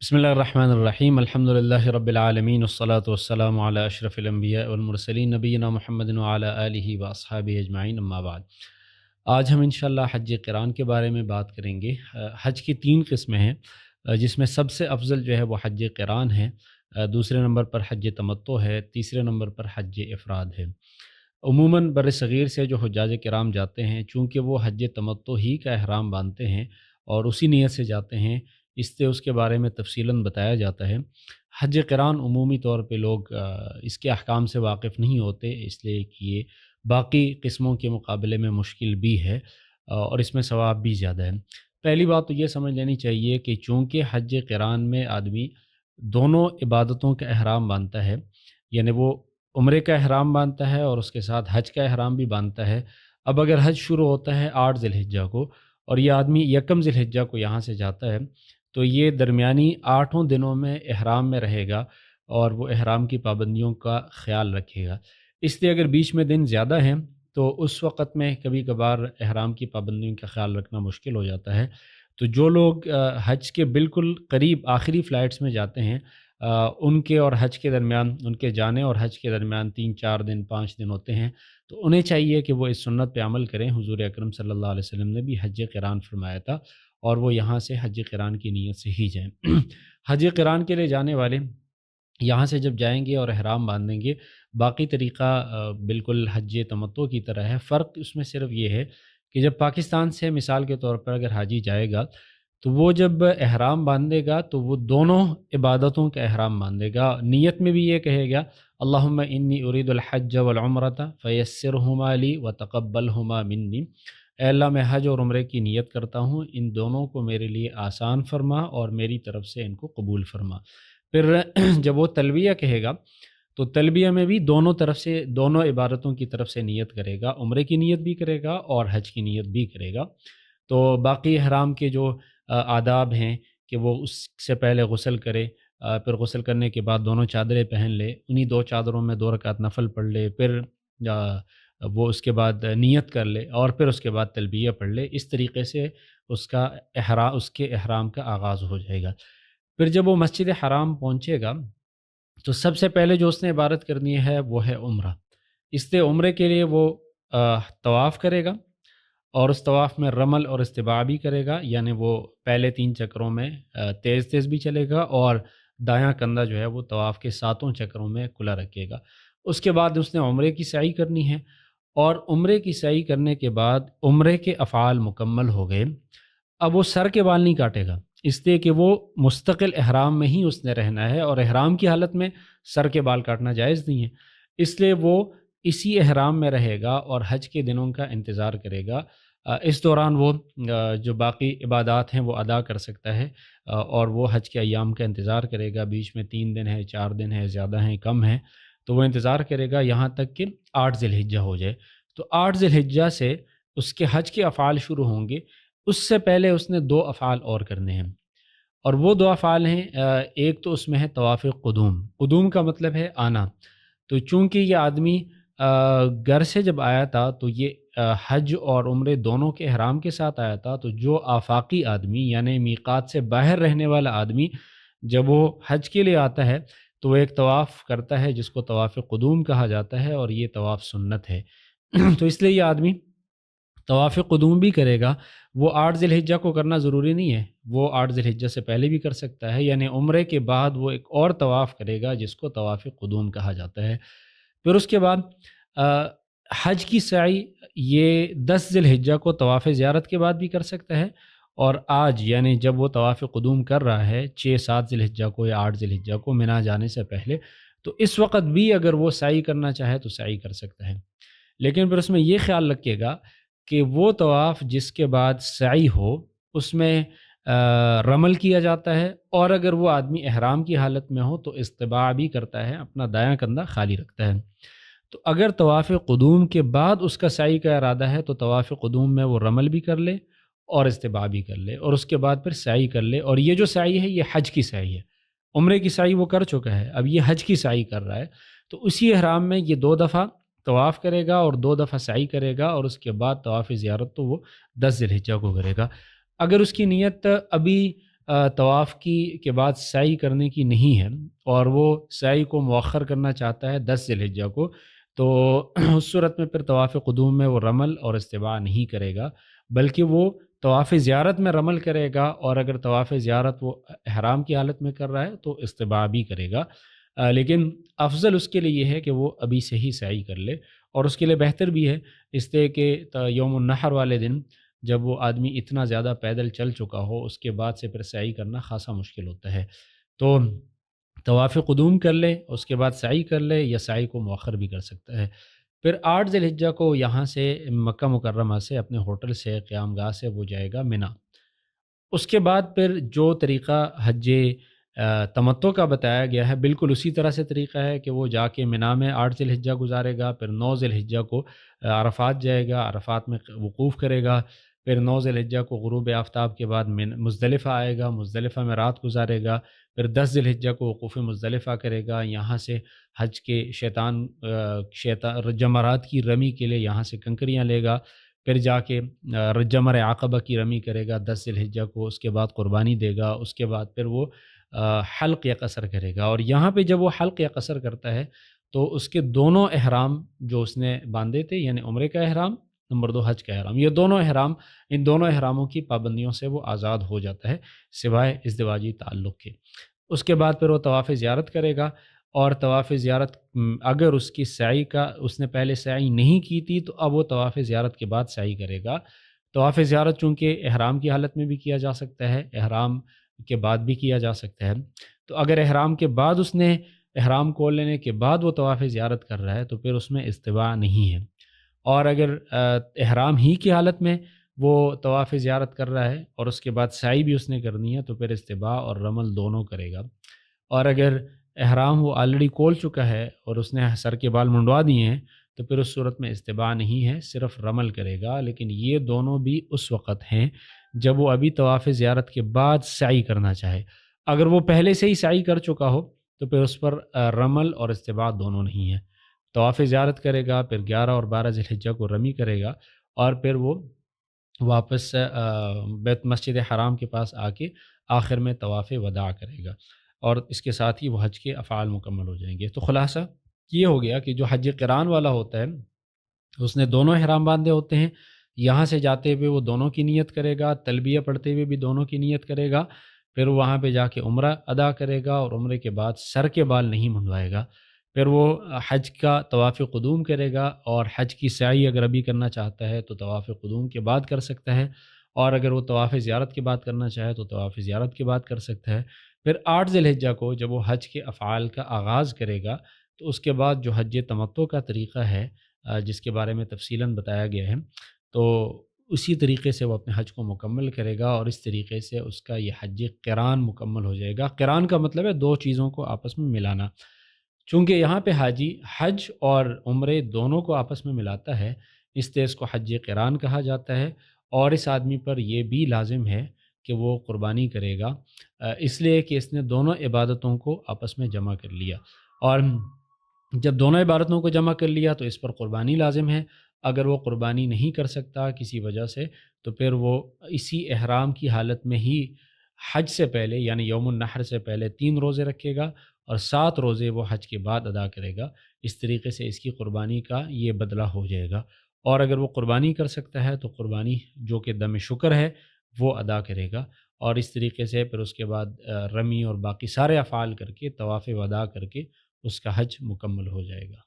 بسم اللہ الرحمن الرحیم الحمد للہ رب العالمین والصلاة والسلام علی اشرف الانبیاء والمرسلین نبینا محمد وعلی آلہ واصحابہ اجمعین اما بعد۔ آج ہم انشاءاللہ حج قران کے بارے میں بات کریں گے۔ حج کی 3 قسمیں ہیں، جس میں سب سے افضل جو ہے وہ حج قران ہے، دوسرے نمبر پر حج تمتع ہے، تیسرے نمبر پر حج افراد ہے۔ عموماً بر صغیر سے جو حجاج کرام جاتے ہیں، چونکہ وہ حج تمتع ہی کا احرام باندھتے ہیں اور اسی نیت سے جاتے ہیں، اس سے اس کے بارے میں تفصیلاً بتایا جاتا ہے۔ حج قران عمومی طور پہ لوگ اس کے احکام سے واقف نہیں ہوتے، اس لیے کہ یہ باقی قسموں کے مقابلے میں مشکل بھی ہے اور اس میں ثواب بھی زیادہ ہے۔ پہلی بات تو یہ سمجھ لینی چاہیے کہ چونکہ حج قران میں آدمی دونوں عبادتوں کا احرام باندھتا ہے، یعنی وہ عمرے کا احرام باندھتا ہے اور اس کے ساتھ حج کا احرام بھی باندھتا ہے۔ اب اگر حج شروع ہوتا ہے 8 ذی الحجہ کو اور یہ آدمی 1 ذی الحجہ کو یہاں سے جاتا ہے، تو یہ درمیانی 8 دنوں میں احرام میں رہے گا اور وہ احرام کی پابندیوں کا خیال رکھے گا۔ اس لیے اگر بیچ میں دن زیادہ ہیں تو اس وقت میں کبھی کبھار احرام کی پابندیوں کا خیال رکھنا مشکل ہو جاتا ہے۔ تو جو لوگ حج کے بالکل قریب آخری فلائٹس میں جاتے ہیں، ان کے اور حج کے درمیان، ان کے جانے اور حج کے درمیان 3-4 دن 5 دن ہوتے ہیں، تو انہیں چاہیے کہ وہ اس سنت پہ عمل کریں۔ حضور اکرم صلی اللہ علیہ وسلم نے بھی حج قران فرمایا تھا اور وہ یہاں سے حج قران کی نیت سے ہی جائیں۔ حج قران کے لیے جانے والے یہاں سے جب جائیں گے اور احرام باندھیں گے، باقی طریقہ بالکل حج تمتع کی طرح ہے۔ فرق اس میں صرف یہ ہے کہ جب پاکستان سے مثال کے طور پر اگر حاجی جائے گا تو وہ جب احرام باندھے گا تو وہ دونوں عبادتوں کا احرام باندھے گا۔ نیت میں بھی یہ کہے گا اللہم انی ارید الحج والعمرۃ فیسرہما لی وتقبلہما منی، اے اللہ میں حج اور عمرے کی نیت کرتا ہوں، ان دونوں کو میرے لیے آسان فرما اور میری طرف سے ان کو قبول فرما۔ پھر جب وہ تلبیہ کہے گا تو تلبیہ میں بھی دونوں طرف سے، دونوں عبادتوں کی طرف سے نیت کرے گا، عمرے کی نیت بھی کرے گا اور حج کی نیت بھی کرے گا۔ تو باقی احرام کے جو آداب ہیں کہ وہ اس سے پہلے غسل کرے، پھر غسل کرنے کے بعد دونوں چادریں پہن لے، انہی 2 چادروں میں 2 رکعت نفل پڑھ لے، پھر وہ اس کے بعد نیت کر لے اور پھر اس کے بعد تلبیہ پڑھ لے۔ اس طریقے سے اس کے احرام کا آغاز ہو جائے گا۔ پھر جب وہ مسجد حرام پہنچے گا تو سب سے پہلے جو اس نے عبادت کرنی ہے وہ ہے عمرہ۔ اس لیے عمرے کے لیے وہ طواف کرے گا اور اس طواف میں رمل اور استباع بھی کرے گا، یعنی وہ پہلے 3 چکروں میں تیز تیز بھی چلے گا اور دایاں کندھا جو ہے وہ طواف کے 7 چکروں میں کھلا رکھے گا۔ اس کے بعد اس نے عمرے کی سعی کرنی ہے اور عمرے کی سعی کرنے کے بعد عمرے کے افعال مکمل ہو گئے، اب وہ سر کے بال نہیں کاٹے گا، اس لیے کہ وہ مستقل احرام میں ہی اس نے رہنا ہے اور احرام کی حالت میں سر کے بال کاٹنا جائز نہیں ہے، اس لیے وہ اسی احرام میں رہے گا اور حج کے دنوں کا انتظار کرے گا۔ اس دوران وہ جو باقی عبادات ہیں وہ ادا کر سکتا ہے اور وہ حج کے ایام کا انتظار کرے گا۔ بیچ میں 3 دن ہے، 4 دن ہے، زیادہ ہیں، کم ہیں، تو وہ انتظار کرے گا یہاں تک کہ 8 ذی الحجہ ہو جائے۔ تو 8 ذی الحجہ سے اس کے حج کے افعال شروع ہوں گے۔ اس سے پہلے اس نے 2 افعال اور کرنے ہیں اور وہ 2 افعال ہیں، ایک تو اس میں ہے طواف قدوم۔ قدوم کا مطلب ہے آنا۔ تو چونکہ یہ آدمی گھر سے جب آیا تھا تو یہ حج اور عمرے دونوں کے احرام کے ساتھ آیا تھا، تو جو آفاقی آدمی یعنی میقات سے باہر رہنے والا آدمی جب وہ حج کے لیے آتا ہے تو وہ ایک طواف کرتا ہے جس کو طواف قدوم کہا جاتا ہے اور یہ طواف سنت ہے۔ تو اس لیے یہ آدمی طواف قدوم بھی کرے گا۔ وہ 8 ذی الحجہ کو کرنا ضروری نہیں ہے، وہ 8 ذی الحجہ سے پہلے بھی کر سکتا ہے، یعنی عمرے کے بعد وہ ایک اور طواف کرے گا جس کو طواف قدوم کہا جاتا ہے۔ پھر اس کے بعد حج کی سعی یہ 10 ذی الحجہ کو طواف زیارت کے بعد بھی کر سکتا ہے، اور آج یعنی جب وہ طواف قدوم کر رہا ہے 6-7 ذی الحجہ کو یا 8 ذی الحجہ کو منا جانے سے پہلے، تو اس وقت بھی اگر وہ سعی کرنا چاہے تو سعی کر سکتا ہے۔ لیکن پھر اس میں یہ خیال رکھے گا کہ وہ طواف جس کے بعد سعی ہو اس میں رمل کیا جاتا ہے، اور اگر وہ آدمی احرام کی حالت میں ہو تو استباع بھی کرتا ہے، اپنا دایاں کندھا خالی رکھتا ہے۔ تو اگر طواف قدوم کے بعد اس کا سعی کا ارادہ ہے تو طواف قدوم میں وہ رمل بھی کر لے اور استباع بھی کر لے اور اس کے بعد پھر سعی کر لے، اور یہ جو سعی ہے یہ حج کی سعی ہے۔ عمرے کی سعی وہ کر چکا ہے، اب یہ حج کی سعی کر رہا ہے، تو اسی احرام میں یہ 2 دفعہ طواف کرے گا اور 2 دفعہ سعی کرے گا، اور اس کے بعد طواف زیارت تو وہ 10 ذی الحجہ کو کرے گا۔ اگر اس کی نیت ابھی طواف کی کے بعد سعی کرنے کی نہیں ہے، اور وہ سعی کو مؤخر کرنا چاہتا ہے 10 ذی الحجہ کو، تو اس صورت میں پھر طواف قدوم میں وہ رمل اور استباع نہیں کرے گا، بلکہ وہ طواف زیارت میں رمل کرے گا، اور اگر طواف زیارت وہ احرام کی حالت میں کر رہا ہے تو استباع بھی کرے گا۔ لیکن افضل اس کے لیے یہ ہے کہ وہ ابھی سے ہی سعی کر لے، اور اس کے لیے بہتر بھی ہے اس لیے کہ یوم النحر والے دن جب وہ آدمی اتنا زیادہ پیدل چل چکا ہو، اس کے بعد سے پھر سعی کرنا خاصا مشکل ہوتا ہے۔ تو طواف قدوم کر لے، اس کے بعد سعی کر لے، یا سعی کو مؤخر بھی کر سکتا ہے۔ پھر 8 ذی الحجہ کو یہاں سے مکہ مکرمہ سے اپنے ہوٹل سے قیام گاہ سے وہ جائے گا منا۔ اس کے بعد پھر جو طریقہ حج تمتع کا بتایا گیا ہے، بالکل اسی طرح سے طریقہ ہے کہ وہ جا کے منا میں 8 ذی الحجہ گزارے گا، پھر 9 ذی الحجہ کو عرفات جائے گا، عرفات میں وقوف کرے گا، پھر 9 ذی الحجہ کو غروب آفتاب کے بعد مزدلفہ آئے گا، مزدلفہ میں رات گزارے گا، پھر 10 ذی الحجہ کو وقوف مزدلفہ کرے گا، یہاں سے حج کے شیطان جمرات کی رمی کے لیے یہاں سے کنکریاں لے گا، پھر جا کے جمر عقبہ کی رمی کرے گا 10 ذی الحجہ کو، اس کے بعد قربانی دے گا، اس کے بعد پھر وہ حلق یا قصر کرے گا، اور یہاں پہ جب وہ حلق یا قصر کرتا ہے تو اس کے دونوں احرام جو اس نے باندھے تھے، یعنی عمرے کا احرام، نمبر 2 حج کا احرام، یہ دونوں احرام، ان دونوں احراموں کی پابندیوں سے وہ آزاد ہو جاتا ہے سوائے ازدواجی تعلق کے۔ اس کے بعد پھر وہ طواف زیارت کرے گا، اور طواف زیارت اگر اس کی سعی کا اس نے پہلے سعی نہیں کی تھی تو اب وہ طواف زیارت کے بعد سعی کرے گا۔ طواف زیارت چونکہ احرام کی حالت میں بھی کیا جا سکتا ہے، احرام کے بعد بھی کیا جا سکتا ہے، تو اگر احرام کے بعد اس نے احرام کھول لینے کے بعد وہ طواف زیارت کر رہا ہے تو پھر اس میں استباع نہیں ہے، اور اگر احرام ہی کی حالت میں وہ طواف زیارت کر رہا ہے اور اس کے بعد سعی بھی اس نے کرنی ہے تو پھر استباع اور رمل دونوں کرے گا، اور اگر احرام وہ آلریڈی کھول چکا ہے اور اس نے سر کے بال منڈوا دیے ہیں تو پھر اس صورت میں استباع نہیں ہے، صرف رمل کرے گا، لیکن یہ دونوں بھی اس وقت ہیں جب وہ ابھی طواف زیارت کے بعد سعی کرنا چاہے۔ اگر وہ پہلے سے ہی سعی کر چکا ہو تو پھر اس پر رمل اور استباع دونوں نہیں ہیں۔ طواف زیارت کرے گا، پھر 11 اور 12 ذی الحجہ کو رمی کرے گا، اور پھر وہ واپس بیت مسجد حرام کے پاس آ کے آخر میں طواف وداع کرے گا، اور اس کے ساتھ ہی وہ حج کے افعال مکمل ہو جائیں گے۔ تو خلاصہ یہ ہو گیا کہ جو حج قران والا ہوتا ہے اس نے دونوں احرام باندھے ہوتے ہیں، یہاں سے جاتے ہوئے وہ دونوں کی نیت کرے گا، تلبیہ پڑھتے ہوئے بھی دونوں کی نیت کرے گا، پھر وہاں پہ جا کے عمرہ ادا کرے گا، اور عمرے کے بعد سر کے بال نہیں منڈوائے گا، پھر وہ حج کا طواف قدوم کرے گا، اور حج کی سعی اگر ابھی کرنا چاہتا ہے تو طواف قدوم کے بعد کر سکتا ہے، اور اگر وہ طواف زیارت کے بعد کرنا چاہے تو طواف زیارت کے بعد کر سکتا ہے۔ پھر 8 ذی الحجہ کو جب وہ حج کے افعال کا آغاز کرے گا تو اس کے بعد جو حج تمتع کا طریقہ ہے جس کے بارے میں تفصیلاً بتایا گیا ہے، تو اسی طریقے سے وہ اپنے حج کو مکمل کرے گا، اور اس طریقے سے اس کا یہ حج قران مکمل ہو جائے گا۔ قران کا مطلب ہے دو چیزوں کو آپس میں ملانا، چونکہ یہاں پہ حاجی حج اور عمرے دونوں کو آپس میں ملاتا ہے، اس لیے اس کو حج قران کہا جاتا ہے، اور اس آدمی پر یہ بھی لازم ہے کہ وہ قربانی کرے گا، اس لیے کہ اس نے دونوں عبادتوں کو آپس میں جمع کر لیا، اور جب دونوں عبادتوں کو جمع کر لیا تو اس پر قربانی لازم ہے۔ اگر وہ قربانی نہیں کر سکتا کسی وجہ سے تو پھر وہ اسی احرام کی حالت میں ہی حج سے پہلے یعنی یوم النحر سے پہلے 3 روزے رکھے گا، اور 7 روزے وہ حج کے بعد ادا کرے گا۔ اس طریقے سے اس کی قربانی کا یہ بدلہ ہو جائے گا، اور اگر وہ قربانی کر سکتا ہے تو قربانی جو کہ دم شکر ہے وہ ادا کرے گا، اور اس طریقے سے پھر اس کے بعد رمی اور باقی سارے افعال کر کے طواف وداع کر کے اس کا حج مکمل ہو جائے گا۔